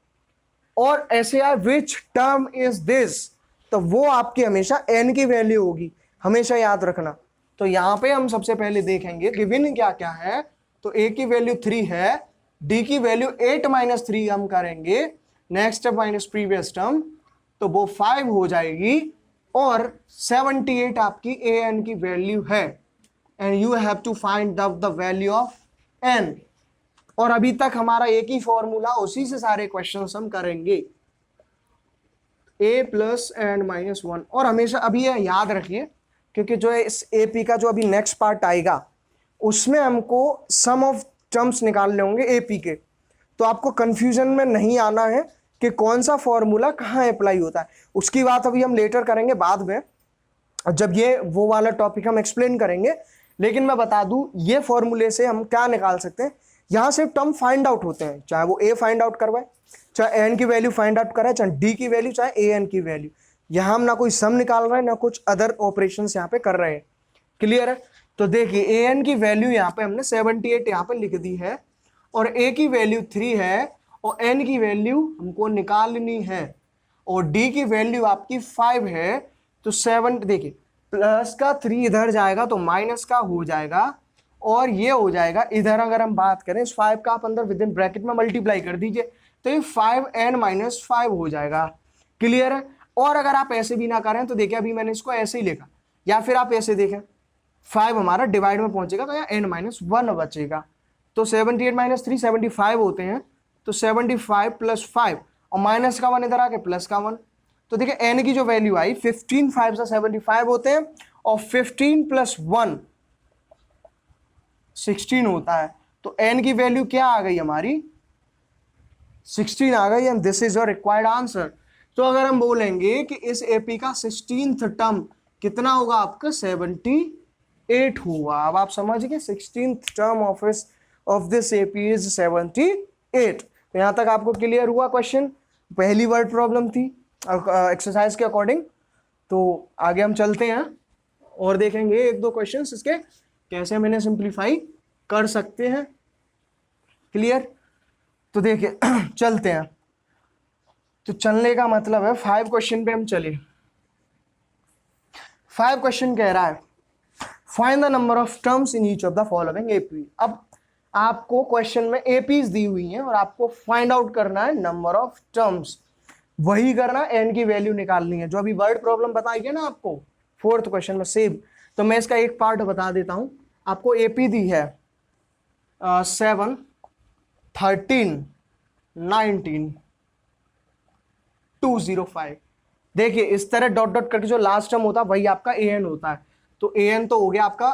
और ऐसे है विच टर्म इज दिस, तो वो आपकी हमेशा एन की वैल्यू होगी, हमेशा याद रखना। तो यहां पे हम सबसे पहले देखेंगे गिवन क्या क्या है। तो ए की वैल्यू 3 है, डी की वैल्यू 8 - 3 हम करेंगे, next term minus previous term, तो वो 5 हो जाएगी। और 78 आपकी ए एन की वैल्यू है, and you have to find the value of n. और अभी तक हमारा एक ही फॉर्मूला, उसी से सारे क्वेश्चंस हम करेंगे, a प्लस एंड -1। और हमेशा अभी ये याद रखिए, क्योंकि जो है इस एपी का जो अभी नेक्स्ट पार्ट आएगा उसमें हमको सम ऑफ टर्म्स निकालने होंगे एपी के। तो आपको कंफ्यूजन में नहीं आना है कि कौन सा फॉर्मूला कहाँ अप्लाई होता है। उसकी बात अभी हम लेटर करेंगे बाद में, जब ये वो वाला टॉपिक हम एक्सप्लेन करेंगे। लेकिन मैं बता दूं ये फॉर्मूले से हम क्या निकाल सकते हैं, यहां से टर्म फाइंड आउट होते हैं, चाहे वो ए फाइंड आउट करवाए, चाहे एन की वैल्यू फाइंड आउट कराए, चाहे डी की वैल्यू, चाहे ए एन की वैल्यू। यहां हम ना कोई सम निकाल रहे हैं ना कुछ अदर ऑपरेशन यहाँ पे कर रहे हैं। क्लियर है। तो देखिए ए एन की वैल्यू यहाँ पे हमने 78 यहाँ पे लिख दी है, और ए की वैल्यू 3 है, और एन की वैल्यू हमको निकालनी है, और डी की वैल्यू आपकी 5 है। तो 7, देखिए प्लस का 3 इधर जाएगा तो माइनस का हो जाएगा, और ये हो जाएगा इधर। अगर हम बात करें इस 5 का आप अंदर विद इन ब्रैकेट में मल्टीप्लाई कर दीजिए, तो ये 5n - 5 हो जाएगा। क्लियर है। और अगर आप ऐसे भी ना करें तो देखिए अभी मैंने इसको ऐसे ही लिखा, या फिर आप ऐसे देखें 5 हमारा डिवाइड में पहुंचेगा तो यहाँ n - 1 बचेगा। तो 78 - 3 75 होते हैं, तो 75 + 5 और माइनस का 1 इधर आके प्लस का 1। तो देखिए n की जो वैल्यू आई 15, 5 से 75 होते हैं, और 15 + 1 16 होता है। तो n की वैल्यू क्या आ गई हमारी, 16 आ गई, and this is your required answer. तो अगर हम बोलेंगे कि इस एपी का 16th टर्म कितना होगा आपका, 78 होगा। अब आप समझ गए 16th term of this AP is 78। तो यहां तक आपको क्लियर हुआ क्वेश्चन, पहली वर्ड प्रॉब्लम थी एक्सरसाइज के अकॉर्डिंग। तो आगे हम चलते हैं और देखेंगे एक दो क्वेश्चन इसके कैसे हम इन्हें सिंप्लीफाई कर सकते हैं। क्लियर। तो देखिए चलते हैं। तो चलने का मतलब है 5 क्वेश्चन पे हम चले। 5 क्वेश्चन कह रहा है find the number of terms in each of the following AP. अब आपको क्वेश्चन में एपीज दी हुई हैं और आपको फाइंड आउट करना है नंबर ऑफ टर्म्स। वही करना, एन की वैल्यू निकालनी है, जो अभी वर्ड प्रॉब्लम बताई गई ना आपको 4th क्वेश्चन में सेम। तो मैं इसका एक पार्ट बता देता हूं। आपको एपी दी है 7, 13, 19, 205। देखिए इस तरह डॉट डॉट करके जो लास्ट टर्म होता है वही आपका ए एन होता है। तो ए एन तो हो गया आपका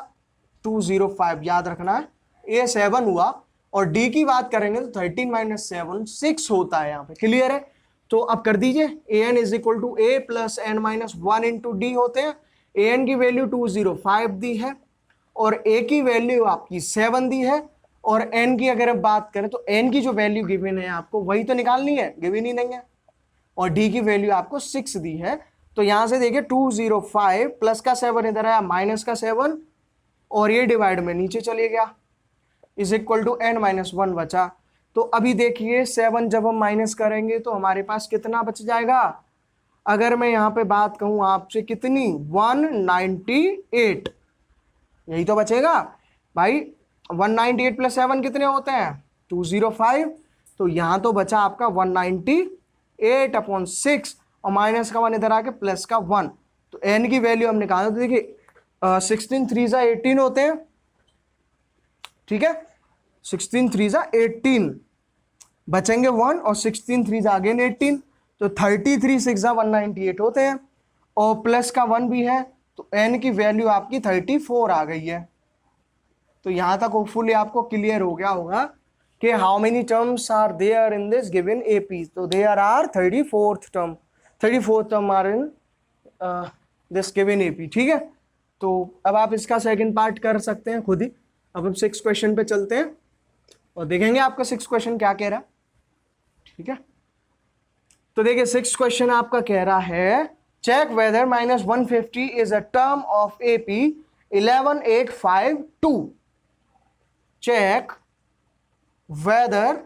205, याद रखना है। ए 7 हुआ, और डी की बात करेंगे तो 13 माइनस 7 6 होता है यहाँ पे। क्लियर है? तो अब कर दीजिए, A N is equal to A plus N minus 1 into D होते हैं। ए एन की वैल्यू 205 दी है और ए की वैल्यू आपकी 7 दी है, और एन की अगर हम बात करें तो एन की जो वैल्यू गिवन है आपको वही तो निकालनी है, गिवन ही नहीं है। और डी की वैल्यू आपको 6 दी है। तो यहां से देखिए 205 प्लस का 7 इधर आया, माइनस का 7, और ये डिवाइड में नीचे चले गया, is equal to n minus 1 बचा। तो अभी देखिए 7 जब हम माइनस करेंगे तो हमारे पास कितना बच जाएगा? अगर मैं यहाँ पे बात कहूं आपसे, कितनी? 198, यही तो बचेगा भाई। 198 प्लस 7 कितने होते हैं? 205। तो यहां तो बचा आपका 198 अपॉन 6, और माइनस का 1 इधर आके प्लस का 1। तो एन की वैल्यू हम निकाले तो देखिए 16 3 जा 18 होते हैं, ठीक है। 16 3 जा 18, बचेंगे 1 और 16 3 जा अगेन 18, तो 33 6 जा 198 होते हैं, और प्लस का 1 भी है, तो एन की वैल्यू आपकी 34 आ गई है। तो यहां तक होपफुली आपको क्लियर हो गया होगा कि how many terms are there in this given AP. तो there are 34th term are in this given AP, ठीक है। तो अब आप इसका सेकंड पार्ट कर सकते हैं खुद ही। अब हम 6 क्वेश्चन पे चलते हैं और देखेंगे आपका 6 क्वेश्चन क्या कह रहा है, ठीक है। तो देखिए 6 क्वेश्चन आपका कह रहा है, check whether minus 150 is a term of AP 11852। Check whether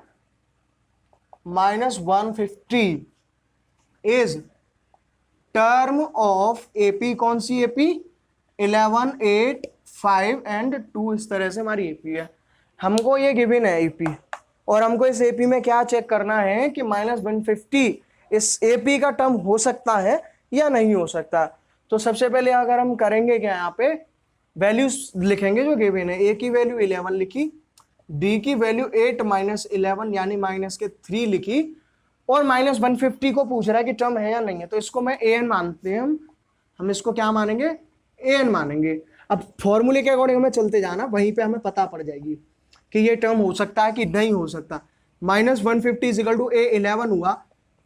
minus 150 is term of AP, कौन सी एपी? 11 8 5 एंड 2, इस तरह से हमारी एपी है। हमको ये गिवन है एपी, और हमको इस एपी में क्या चेक करना है कि माइनस 150 इस एपी का टर्म हो सकता है या नहीं हो सकता। तो सबसे पहले अगर हम करेंगे क्या, यहाँ पे वैल्यूज लिखेंगे जो गिवन है। ए की वैल्यू 11 लिखी, डी की वैल्यू 8 माइनस 11 यानी माइनस के 3 लिखी, और माइनस 150 को पूछ रहा है कि टर्म है या नहीं है। तो इसको मैं ए एन मानते हैं, हम इसको क्या मानेंगे? ए एन मानेंगे। अब फॉर्मूले के अकॉर्डिंग हमें चलते जाना, वहीं पे हमें पता पड़ जाएगी कि ये टर्म हो सकता है कि नहीं हो सकता। माइनस 150 इजिकल टू ए 11 हुआ,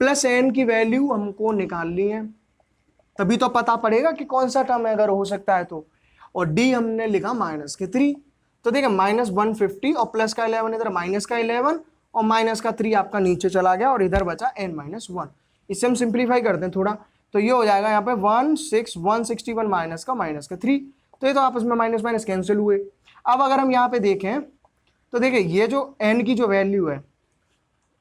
प्लस एन की वैल्यू हमको निकालनी है, तभी तो पता पड़ेगा कि कौन सा टर्म है अगर हो सकता है तो। और डी हमने लिखा माइनस के 3। तो देखिए माइनस 150 और प्लस का 11 इधर, माइनस का 11 और माइनस का 3 आपका नीचे चला गया, और इधर बचा एन माइनस 1। इससे हम सिंप्लीफाई करते हैं थोड़ा, तो ये हो जाएगा यहाँ पे 161 माइनस का 3। तो ये तो आपस में माइनस माइनस कैंसिल हुए। अब अगर हम यहाँ पे देखें तो देखिए ये जो n की जो वैल्यू है,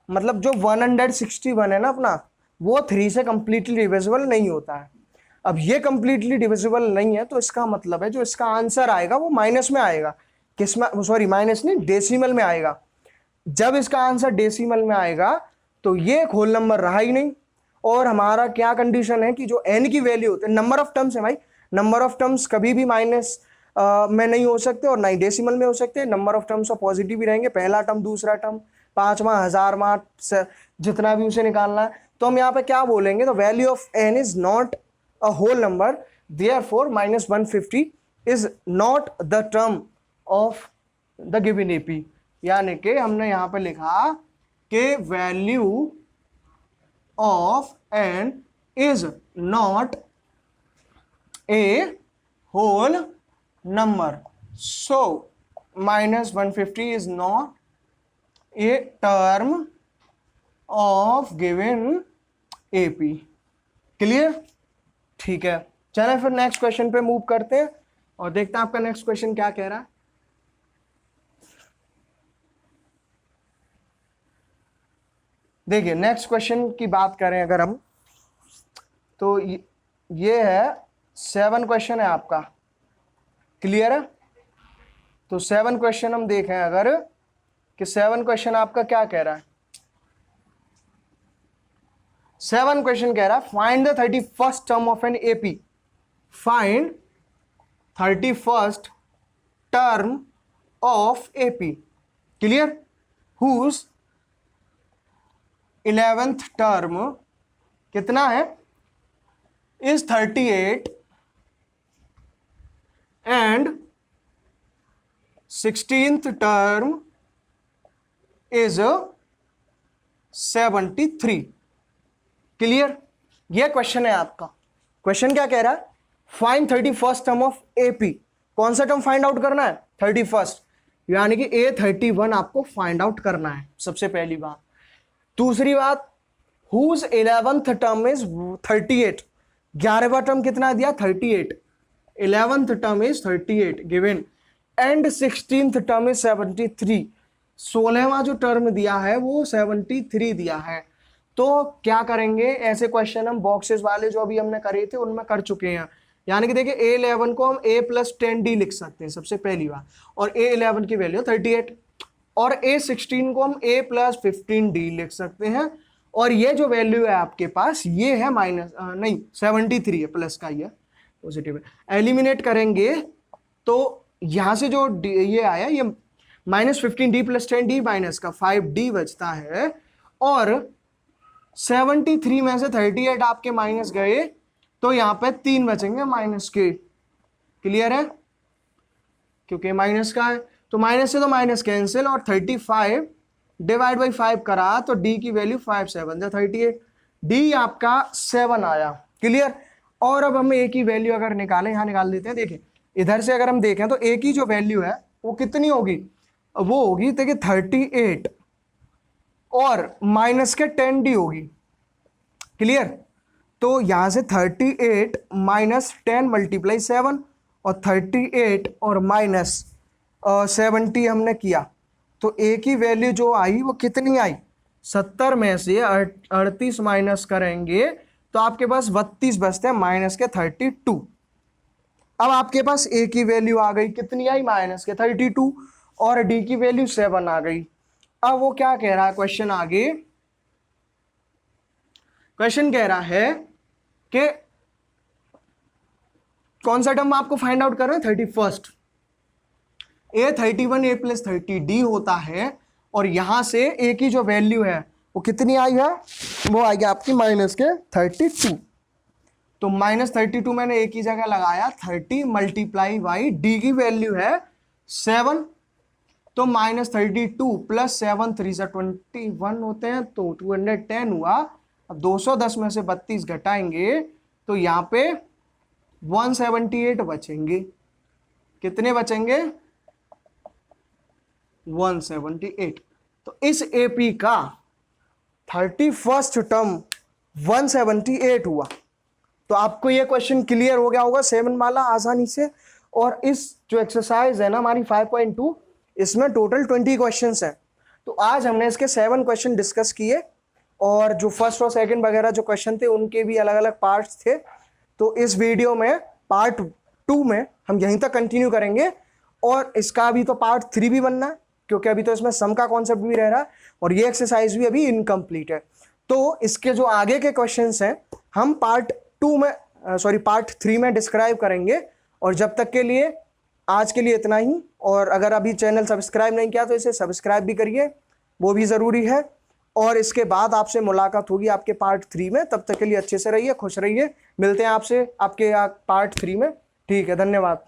मतलब जो 161 है ना अपना, वो 3 से कंप्लीटली डिविजिबल नहीं होता है। अब ये कंप्लीटली डिविजिबल नहीं है, तो इसका मतलब है जो इसका आंसर आएगा वो माइनस में आएगा। किसमें? सॉरी माइनस नहीं, डेसिमल में आएगा। जब इसका आंसर डेसिमल में आएगा तो ये होल नंबर रहा ही नहीं। और हमारा क्या कंडीशन है कि जो n की वैल्यू होती है, नंबर ऑफ टर्म्स है भाई, नंबर ऑफ टर्म्स कभी भी माइनस में नहीं हो सकते और ना ही डेसिमल में हो सकते। नंबर ऑफ टर्म्स पॉजिटिव ही रहेंगे, पहला टर्म, दूसरा टर्म, 5वां, 1000वां, जितना भी उसे निकालना है। तो हम यहाँ पे क्या बोलेंगे? तो value of n is not a whole number, therefore minus 150 is not the term of the given AP. यानी कि हमने यहाँ पे लिखा कि value of n is not a whole number, so minus 150 is not a term of given AP। Clear? ठीक है, चलें फिर नेक्स्ट क्वेश्चन पे मूव करते हैं और देखते हैं आपका नेक्स्ट क्वेश्चन क्या कह रहा है। देखिए नेक्स्ट क्वेश्चन की बात करें अगर हम, तो ये है 7 क्वेश्चन है आपका। क्लियर है? तो 7 क्वेश्चन हम देखें अगर, कि 7 क्वेश्चन आपका क्या कह रहा है। 7 क्वेश्चन कह रहा है find the 31st term of an AP, find 31st term of AP. Clear? Whose 11th term कितना है? Is 38 and 16th term is 73। Clear? ये क्वेश्चन है आपका। क्वेश्चन क्या कह रहा है? Find 31st term of AP. कौन सा टर्म फाइंड आउट करना है? 31st, यानी कि A31 आपको फाइंड आउट करना है, सबसे पहली बात। दूसरी बात, हुज 11th टर्म इज 38। 11वां टर्म कितना दिया? 38। 11th term is 38 given, and 16th term is 73। 16वां जो टर्म दिया है वो 73 दिया है। तो क्या करेंगे? ऐसे क्वेश्चन हम बॉक्सेस वाले जो अभी हमने करे थे उनमें कर चुके हैं। यानी कि देखिए A11 को हम A+10D लिख सकते हैं सबसे पहली बात, और A11 की वैल्यू 38, और A16 को हम A+15D लिख सकते हैं, और ये जो वैल्यू है आपके पास ये है नहीं 73 है, प्लस का ही है, पॉजिटिव है। एलिमिनेट करेंगे तो यहां से जो ये आया ये -15D + 10D माइनस का 5D बचता है, और 73 में से 38 आपके माइनस गए तो यहां पे 3 बचेंगे माइनस के। क्लियर है? क्योंकि माइनस का है तो माइनस से तो माइनस कैंसिल, और 35 डिवाइड बाई 5 करा तो D की वैल्यू 5 7 38, D आपका 7 आया। क्लियर? और अब हम A की वैल्यू अगर निकालें, यहां निकाल देते हैं। देखिए इधर से अगर हम देखें तो A की जो वैल्यू है वो कितनी होगी? वो होगी देखिए 38 और माइनस के 10D होगी। क्लियर? तो यहां से 38 माइनस 10 मल्टीप्लाई 7, और 38 और माइनस 70 हमने किया तो A की वैल्यू जो आई वो कितनी आई? 70 में से 38 माइनस करेंगे तो आपके पास 32 बचते हैं माइनस के 32। अब आपके पास A की वैल्यू आ गई, कितनी आई? माइनस के 32, और D की वैल्यू 7 आ गई। अब वो क्या कह रहा है क्वेश्चन आगे? क्वेश्चन कह रहा है कि कौन सा टर्म आपको फाइंड आउट कर रहे हैं? 31st। A31 A+30D होता है, और यहां से A की जो वैल्यू है वो कितनी आई है? वो आएगी आपकी माइनस के 32। तो -32 मैंने A की जगह लगाया 30 मल्टीप्लाई बाई D की वैल्यू है 7, तो -32 + 7 3 से 21 होते हैं, तो 210 हुआ। अब 210 में से 32 घटाएंगे तो यहाँ पे 178 बचेंगे। कितने बचेंगे? 178। तो इस AP का 31st टर्म 178 हुआ। तो आपको ये क्वेश्चन क्लियर हो गया होगा 7 वाला आसानी से। और इस जो एक्सरसाइज है ना हमारी 5.2, इसमें टोटल 20 क्वेश्चंस हैं। तो आज हमने इसके 7 क्वेश्चन डिस्कस किए, और जो फर्स्ट और सेकंड वगैरह जो क्वेश्चन थे उनके भी अलग अलग पार्ट्स थे। तो इस वीडियो में पार्ट 2 में हम यहीं तक कंटिन्यू करेंगे, और इसका भी तो पार्ट 3 भी बनना है, क्योंकि अभी तो इसमें सम का कॉन्सेप्ट भी रह रहा है, और ये एक्सरसाइज भी अभी इनकम्प्लीट है। तो इसके जो आगे के क्वेश्चंस हैं हम पार्ट 3 में डिस्क्राइब करेंगे। और जब तक के लिए आज के लिए इतना ही, और अगर अभी चैनल सब्सक्राइब नहीं किया तो इसे सब्सक्राइब भी करिए, वो भी ज़रूरी है। और इसके बाद आपसे मुलाकात होगी आपके पार्ट 3 में। तब तक के लिए अच्छे से रहिए, खुश रहिए। मिलते हैं आपसे आपके पार्ट 3 में। ठीक है, धन्यवाद।